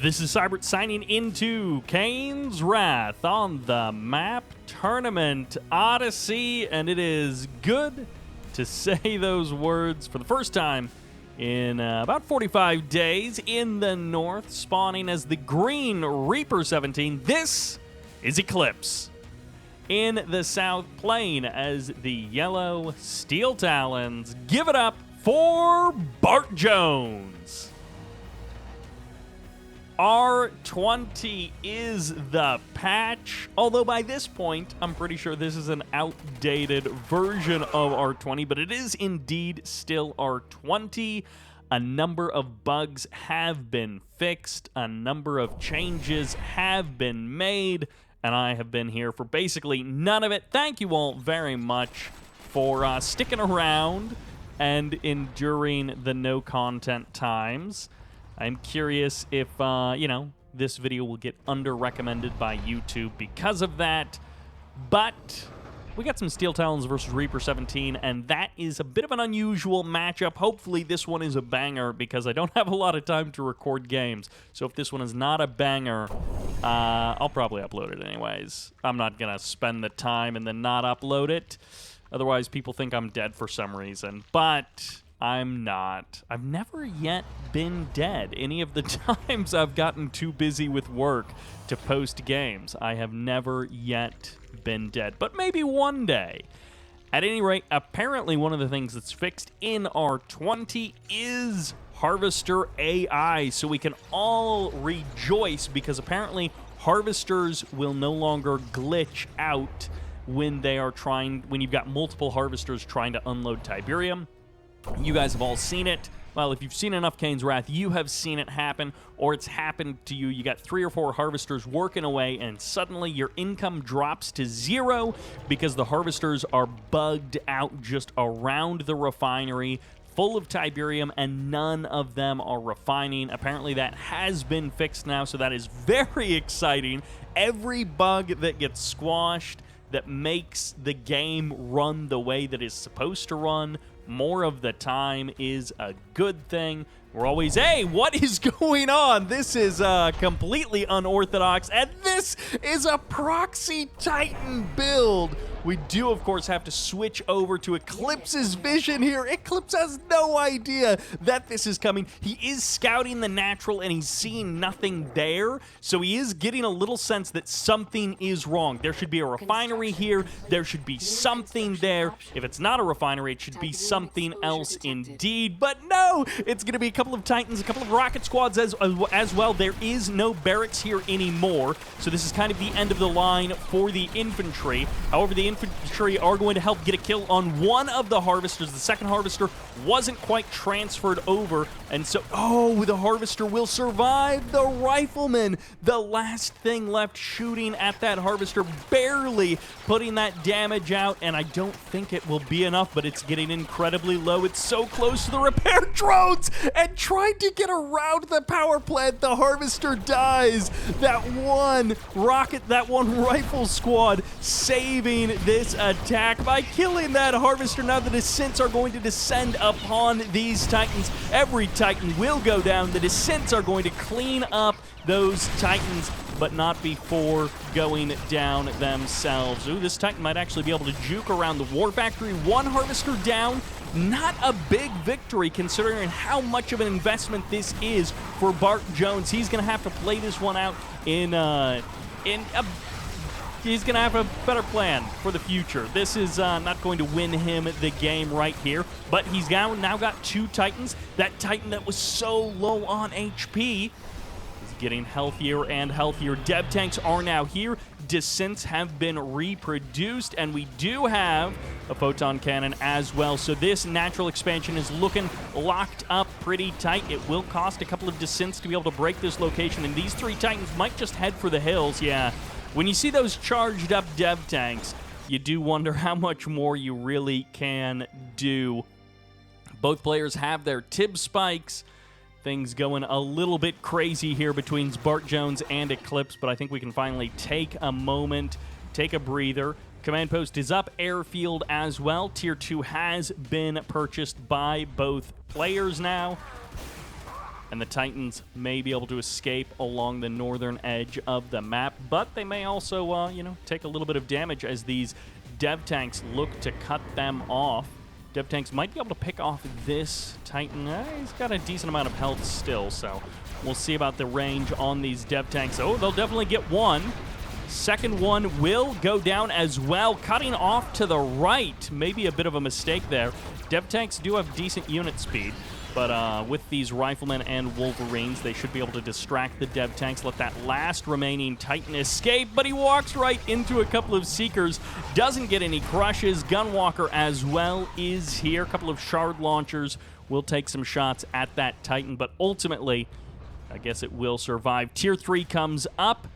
This is Sybert signing into Kane's Wrath on the map Tournament Odyssey, and it is good to say those words for the first time in about 45 days in the north, spawning as the green R17. This is Eclipse. In the south, playing as the yellow Steel Talons. Give it up for BartJones. R20 is the patch, although by this point, I'm pretty sure this is an outdated version of R20, but it is indeed still R20. A number of bugs have been fixed, a number of changes have been made, and I have been here for basically none of it. Thank you all very much for sticking around and enduring the no-content times. I'm curious if, this video will get under-recommended by YouTube because of that. But we got some Steel Talons versus Reaper 17, and that is a bit of an unusual matchup. Hopefully this one is a banger because I don't have a lot of time to record games. So if this one is not a banger, I'll probably upload it anyways. I'm not going to spend the time and then not upload it. Otherwise, people think I'm dead for some reason. But I'm not. I've never yet been dead. Any of the times I've gotten too busy with work to post games, I have never yet been dead. But maybe one day. At any rate, apparently one of the things that's fixed in R20 is Harvester AI. So we can all rejoice because apparently Harvesters will no longer glitch out when you've got multiple Harvesters trying to unload Tiberium. You guys have all seen it. Well, if you've seen enough Kane's Wrath, you have seen it happen, or it's happened to you. You got 3 or 4 Harvesters working away, and suddenly your income drops to 0 because the Harvesters are bugged out just around the refinery, full of Tiberium, and none of them are refining. Apparently that has been fixed now, so that is very exciting. Every bug that gets squashed that makes the game run the way that it's supposed to run more of the time is a good thing. We're always, hey, what is going on? This is completely unorthodox, and this is a Proxy Titan build. We do, of course, have to switch over to Eclipse's vision here. Eclipse has no idea that this is coming. He is scouting the natural, and he's seeing nothing there, so he is getting a little sense that something is wrong. There should be a refinery here. There should be something there. If it's not a refinery, it should be something else indeed. But no, it's going to be a couple of Titans, a couple of rocket squads as well. There is no barracks here anymore, so this is kind of the end of the line for the infantry. However, the infantry are going to help get a kill on one of the Harvesters. The second Harvester wasn't quite transferred over, and so, the Harvester will survive. The Rifleman, the last thing left shooting at that Harvester, barely putting that damage out, and I don't think it will be enough, but it's getting incredibly low. It's so close to the repair drones, and trying to get around the power plant, the Harvester dies. That one rocket, that one rifle squad saving this attack by killing that Harvester. Now the Descents are going to descend upon these Titans. Every Titan will go down. The Descents are going to clean up those Titans, but not before going down themselves. Ooh, this Titan might actually be able to juke around the War Factory. One Harvester down. Not a big victory considering how much of an investment this is for BartJones. He's going to have to play this one out he's going to have a better plan for the future. This is not going to win him the game right here, but he's now got 2 Titans. That Titan that was so low on HP is getting healthier and healthier. Dev tanks are now here. Descents have been reproduced, and we do have a photon cannon as well. So this natural expansion is looking locked up pretty tight. It will cost a couple of Descents to be able to break this location, and these 3 Titans might just head for the hills. Yeah. When you see those charged up dev tanks, you do wonder how much more you really can do. Both players have their Tib spikes. Things going a little bit crazy here between BartJones and Eclipse, but I think we can finally take a moment, take a breather. Command post is up, airfield as well. Tier 2 has been purchased by both players now. and the Titans may be able to escape along the northern edge of the map, but they may also, you know, take a little bit of damage as these dev tanks look to cut them off. Dev tanks might be able to pick off this Titan. He's got a decent amount of health still, so we'll see about the range on these dev tanks. Oh, they'll definitely get one. Second one will go down as well, cutting off to the right. Maybe a bit of a mistake there. Dev tanks do have decent unit speed, but with these riflemen and Wolverines, they should be able to distract the dev tanks, let that last remaining Titan escape, but he walks right into a couple of Seekers, doesn't get any crushes. Gunwalker as well is here. A couple of shard launchers will take some shots at that Titan, but ultimately, I guess it will survive. Tier 3 comes up.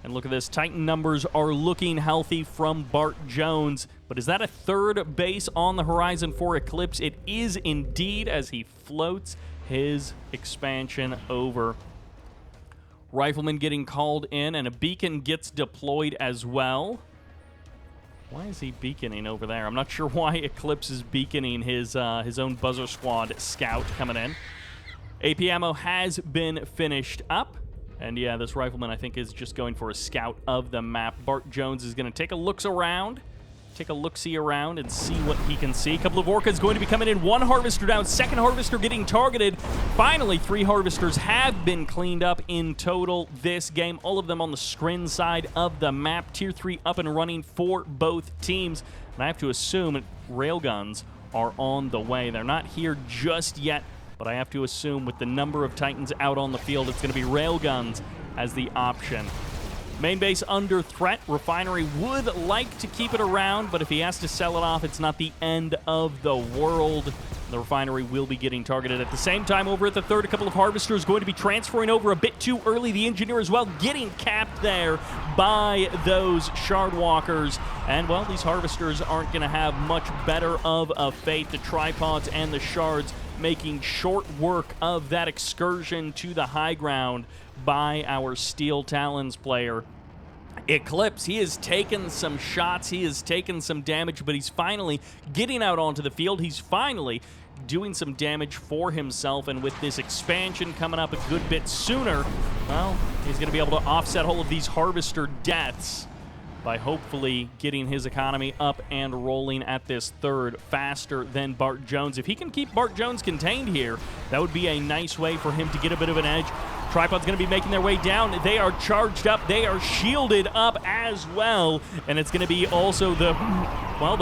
And look at this, Titan numbers are looking healthy from BartJones. But is that a third base on the horizon for Eclipse? It is indeed, as he floats his expansion over. Rifleman getting called in, and a beacon gets deployed as well. Why is he beaconing over there? I'm not sure why Eclipse is beaconing his own Buzzer Squad scout coming in. AP ammo has been finished up. And yeah, this rifleman, I think, is just going for a scout of the map. BartJones is going to take a look-see around and see what he can see. A couple of Orcas going to be coming in. One Harvester down, second Harvester getting targeted. Finally, 3 Harvesters have been cleaned up in total this game. All of them on the screen side of the map. Tier 3 up and running for both teams. And I have to assume railguns are on the way. They're not here just yet, but I have to assume with the number of Titans out on the field, it's going to be railguns as the option. Main base under threat. Refinery would like to keep it around, but if he has to sell it off, it's not the end of the world. The refinery will be getting targeted. At the same time, over at the third, a couple of Harvesters going to be transferring over a bit too early. The Engineer as well getting capped there by those Shardwalkers. And, well, these Harvesters aren't going to have much better of a fate. The Tripods and the Shards making short work of that excursion to the high ground by our Steel Talons player. Eclipse, he has taken some shots, he has taken some damage, but he's finally getting out onto the field. He's finally doing some damage for himself, and with this expansion coming up a good bit sooner, well, he's going to be able to offset all of these Harvester deaths by hopefully getting his economy up and rolling at this third faster than BartJones. If he can keep BartJones contained here, that would be a nice way for him to get a bit of an edge. Tripod's going to be making their way down. They are charged up. They are shielded up as well. And it's going to be also the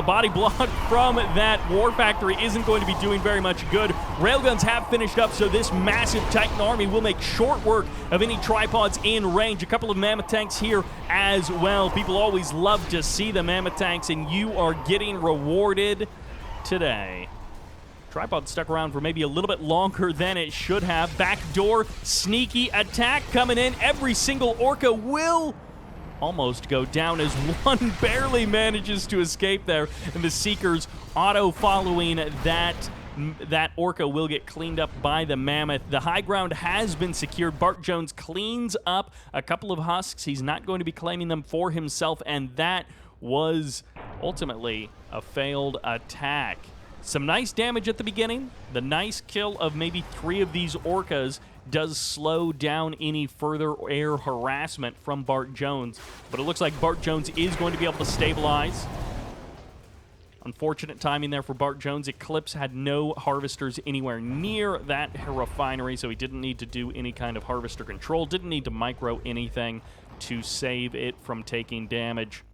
body block from that War Factory isn't going to be doing very much good. Railguns have finished up, so this massive Titan army will make short work of any Tripods in range. A couple of Mammoth tanks here as well. People always love to see the Mammoth tanks, and you are getting rewarded today. Tripod stuck around for maybe a little bit longer than it should have. Backdoor sneaky attack coming in. Every single Orca will almost go down as one barely manages to escape there. And the Seekers auto-following that Orca will get cleaned up by the Mammoth. The high ground has been secured. BartJones cleans up a couple of husks. He's not going to be claiming them for himself, and that was ultimately a failed attack. Some nice damage at the beginning. The nice kill of maybe 3 of these Orcas does slow down any further air harassment from BartJones, but it looks like BartJones is going to be able to stabilize. Unfortunate timing there for BartJones. Eclipse had no Harvesters anywhere near that refinery, so he didn't need to do any kind of Harvester control, didn't need to micro anything to save it from taking damage.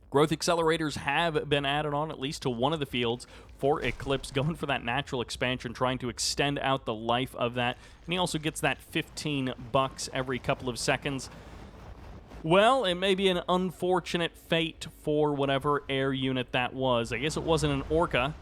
Growth accelerators have been added on at least to one of the fields for Eclipse, going for that natural expansion, trying to extend out the life of that. And he also gets that $15 every couple of seconds. Well, it may be an unfortunate fate for whatever air unit that was. I guess it wasn't an Orca,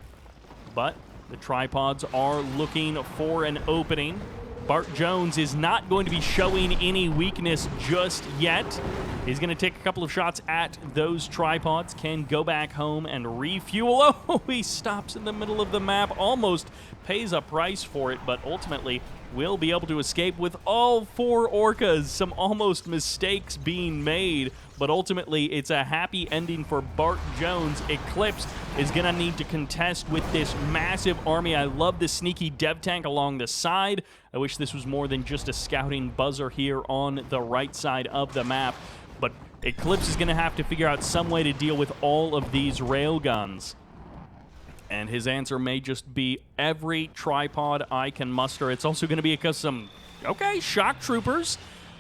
but the Tripods are looking for an opening. BartJones is not going to be showing any weakness just yet. He's going to take a couple of shots at those Tripods, can go back home and refuel. Oh, he stops in the middle of the map, almost pays a price for it, but ultimately will be able to escape with all 4 Orcas. Some almost mistakes being made, but ultimately it's a happy ending for BartJones. Eclipse is going to need to contest with this massive army. I love the sneaky dev tank along the side. I wish this was more than just a scouting buzzer here on the right side of the map, but Eclipse is going to have to figure out some way to deal with all of these railguns. And his answer may just be every tripod I can muster. It's also going to be because some, okay, shock troopers.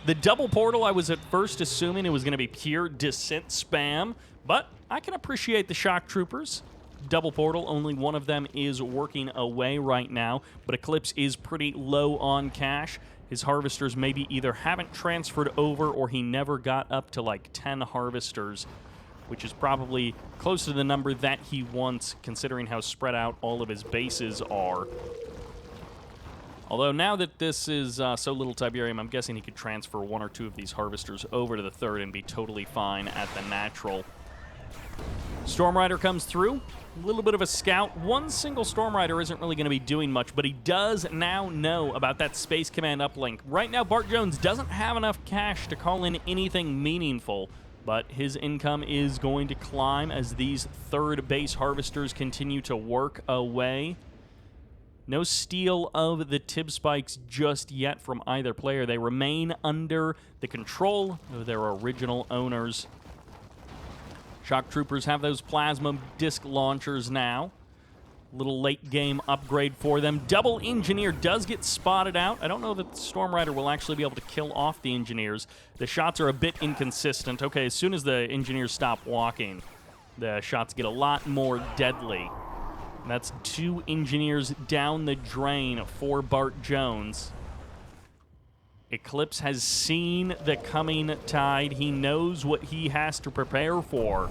The double portal, I was at first assuming it was going to be pure descent spam, but I can appreciate the shock troopers. Double portal, only one of them is working away right now, but Eclipse is pretty low on cash. His harvesters maybe either haven't transferred over or he never got up to like 10 harvesters, which is probably close to the number that he wants, considering how spread out all of his bases are. Although now that this is so little Tiberium, I'm guessing he could transfer 1 or 2 of these harvesters over to the 3rd and be totally fine at the natural. Storm Rider comes through. A little bit of a scout. One single Storm Rider isn't really going to be doing much, but he does now know about that Space Command uplink. Right now, BartJones doesn't have enough cash to call in anything meaningful, but his income is going to climb as these 3rd base harvesters continue to work away. No steal of the Tib Spikes just yet from either player. They remain under the control of their original owners. Shock Troopers have those plasma disc launchers now. Little late game upgrade for them. Double Engineer does get spotted out. I don't know that the Storm Rider will actually be able to kill off the Engineers. The shots are a bit inconsistent. Okay, as soon as the Engineers stop walking, the shots get a lot more deadly. And that's 2 Engineers down the drain for BartJones. Eclipse has seen the coming tide. He knows what he has to prepare for.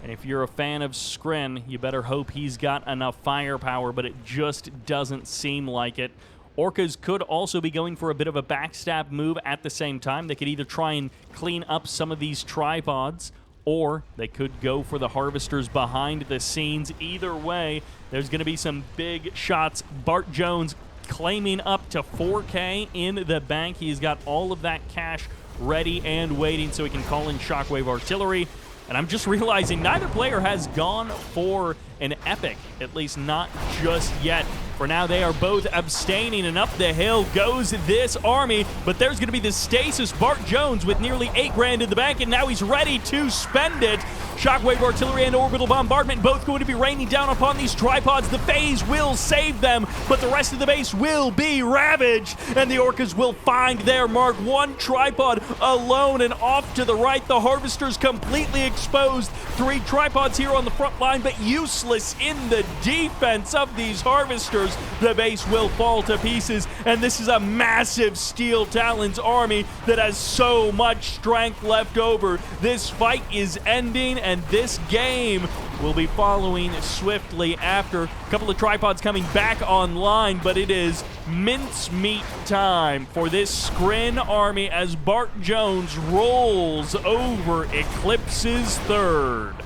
And if you're a fan of Skrin, you better hope he's got enough firepower, but it just doesn't seem like it. Orcas could also be going for a bit of a backstab move at the same time. They could either try and clean up some of these tripods, or they could go for the harvesters behind the scenes. Either way, there's going to be some big shots. BartJones claiming up to 4K in the bank. He's got all of that cash ready and waiting so he can call in Shockwave Artillery. And I'm just realizing neither player has gone for an epic, at least not just yet. For now, they are both abstaining, and up the hill goes this army, but there's going to be the stasis. BartJones with nearly 8 grand in the bank, and now he's ready to spend it. Shockwave Artillery and Orbital Bombardment both going to be raining down upon these tripods. The phase will save them, but the rest of the base will be ravaged, and the Orcas will find their mark. 1 tripod alone, and off to the right, the harvesters completely exposed. 3 tripods here on the front line, but useless in the defense of these harvesters. The base will fall to pieces, and this is a massive Steel Talons army that has so much strength left over. This fight is ending, and this game will be following swiftly after. A couple of tripods coming back online, but it is mincemeat time for this Skrin army as BartJones rolls over Eclipse's 3rd.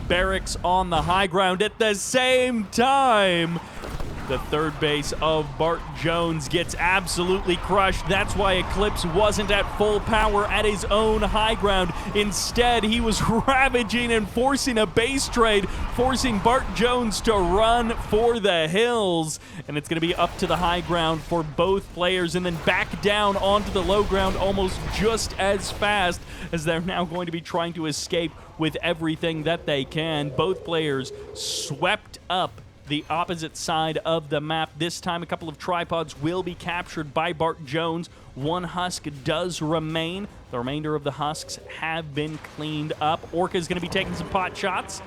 Barracks on the high ground at the same time. The 3rd base of BartJones gets absolutely crushed. That's why Eclipse wasn't at full power at his own high ground. Instead, he was ravaging and forcing a base trade, forcing BartJones to run for the hills. And it's going to be up to the high ground for both players and then back down onto the low ground almost just as fast, as they're now going to be trying to escape with everything that they can. Both players swept up the opposite side of the map. This time, a couple of tripods will be captured by BartJones. 1 husk does remain. The remainder of the husks have been cleaned up. Orca is going to be taking some pot shots,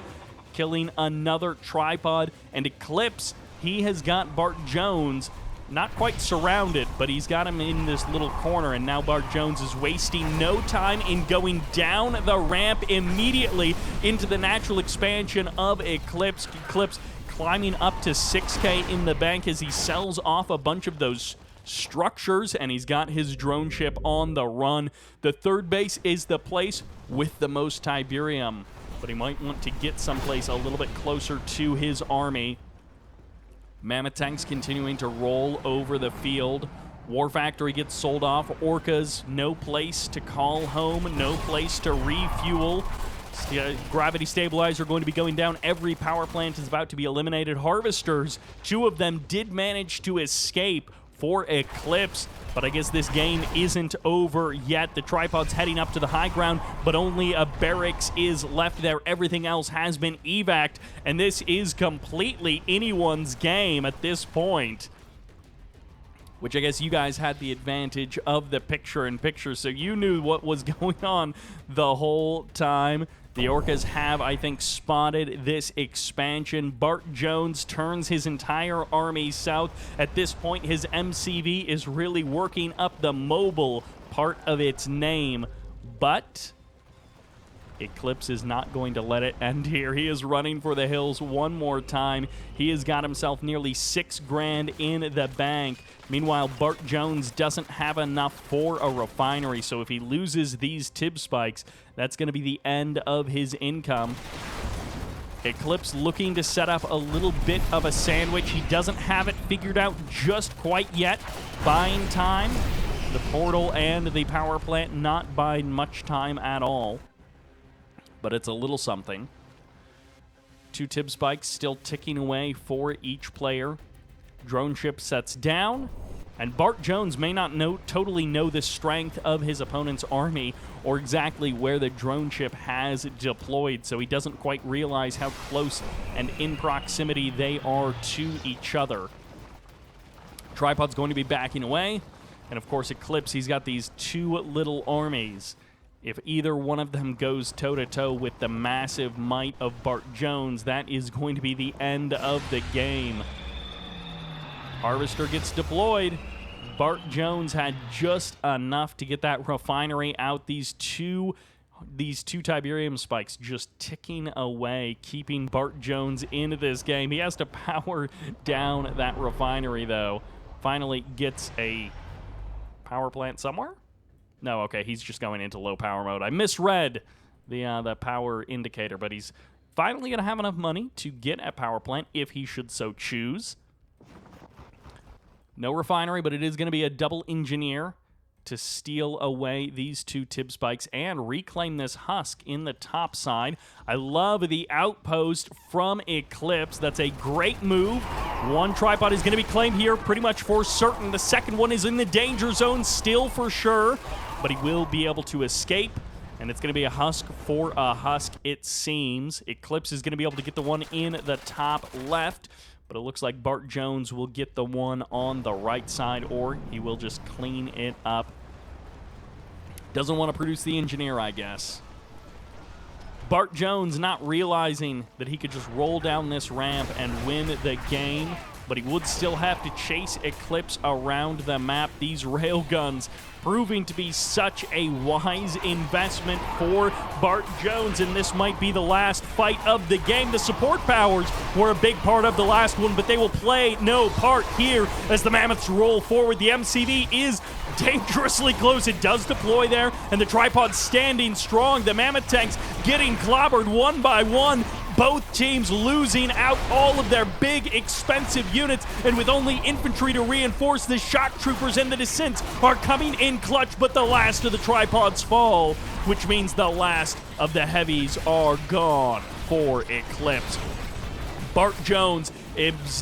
killing another tripod. And Eclipse, he has got BartJones not quite surrounded, but he's got him in this little corner, and now BartJones is wasting no time in going down the ramp immediately into the natural expansion of Eclipse. Eclipse climbing up to 6K in the bank as he sells off a bunch of those structures, and he's got his drone ship on the run. The 3rd base is the place with the most Tiberium, but he might want to get someplace a little bit closer to his army. Mammoth tanks continuing to roll over the field. War Factory gets sold off. Orcas, no place to call home, no place to refuel. Gravity stabilizer going to be going down. Every power plant is about to be eliminated. Harvesters, 2 of them did manage to escape for Eclipse, but I guess this game isn't over yet. The tripod's heading up to the high ground, but only a barracks is left there. Everything else has been evac'd, and this is completely anyone's game at this point. Which I guess you guys had the advantage of the picture-in-picture, so you knew what was going on the whole time. The Orcas have, I think, spotted this expansion. BartJones turns his entire army south. At this point, his MCV is really working up the mobile part of its name, but Eclipse is not going to let it end here. He is running for the hills one more time. He has got himself nearly $6 grand in the bank. Meanwhile, BartJones doesn't have enough for a refinery, so if he loses these tib spikes, that's going to be the end of his income. Eclipse looking to set up a little bit of a sandwich. He doesn't have it figured out just quite yet. Buying time. The portal and the power plant not buying much time at all, but it's a little something. 2 tib spikes still ticking away for each player. Drone ship sets down, and BartJones may not totally know the strength of his opponent's army or exactly where the drone ship has deployed, so he doesn't quite realize how close and in proximity they are to each other. Tripod's going to be backing away, and of course Eclipse, he's got these 2 little armies. If either one of them goes toe-to-toe with the massive might of BartJones, that is going to be the end of the game. Harvester gets deployed. BartJones had just enough to get that refinery out. These two Tiberium spikes just ticking away, keeping BartJones into this game. He has to power down that refinery, though. Finally gets a power plant somewhere? No, okay, he's just going into low power mode. I misread the power indicator, but he's finally going to have enough money to get a power plant if he should so choose. No refinery, but it is going to be a double engineer to steal away these 2 tib spikes and reclaim this husk in the top side. I love the outpost from Eclipse. That's a great move. 1 tripod is going to be claimed here pretty much for certain. The second one is in the danger zone still for sure, but he will be able to escape, and it's going to be a husk for a husk, it seems. Eclipse is going to be able to get the one in the top left, but it looks like BartJones will get the one on the right side, or he will just clean it up. Doesn't want to produce the engineer, I guess. BartJones not realizing that he could just roll down this ramp and win the game, but he would still have to chase Eclipse around the map. These railguns proving to be such a wise investment for BartJones, and this might be the last fight of the game. The support powers were a big part of the last one, but they will play no part here as the Mammoths roll forward. The MCV is dangerously close. It does deploy there, and the tripod standing strong. The Mammoth tanks getting clobbered one by one. Both teams losing out all of their big, expensive units, and with only infantry to reinforce, the shock troopers and the descents are coming in clutch, but the last of the tripods fall, which means the last of the heavies are gone for Eclipse. BartJones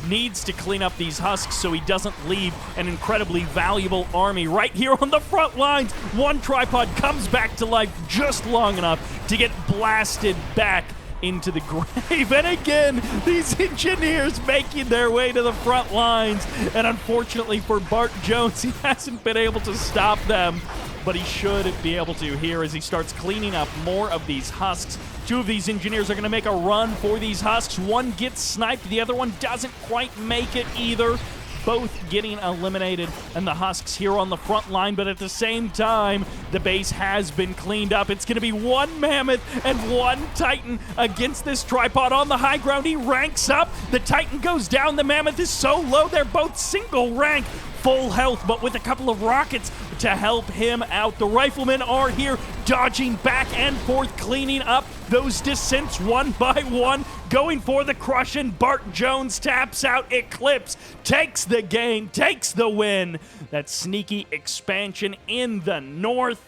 needs to clean up these husks so he doesn't leave an incredibly valuable army right here on the front lines. 1 tripod comes back to life just long enough to get blasted back into the grave. And again, these engineers making their way to the front lines. And unfortunately for BartJones, he hasn't been able to stop them, but he should be able to here as he starts cleaning up more of these husks. 2 of these engineers are going to make a run for these husks. 1 gets sniped, the other one doesn't quite make it either. Both getting eliminated, and the husks here on the front line, but at the same time, the base has been cleaned up. It's going to be 1 Mammoth and 1 Titan against this tripod on the high ground. He ranks up. The Titan goes down. The Mammoth is so low. They're both single rank, full health, but with a couple of rockets to help him out. The riflemen are here dodging back and forth, cleaning up those descents one by one, going for the crush, and BartJones taps out. Eclipse takes the game, takes the win. That sneaky expansion in the north,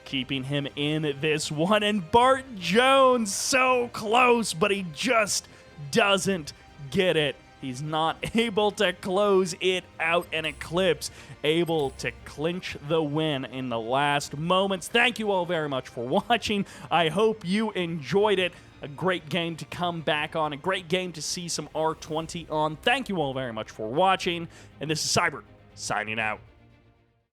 keeping him in this one. And BartJones so close, but he just doesn't get it. He's not able to close it out, and Eclipse able to clinch the win in the last moments. Thank you all very much for watching. I hope you enjoyed it. A great game to come back on, a great game to see some R20 on. Thank you all very much for watching, and this is Sybert signing out.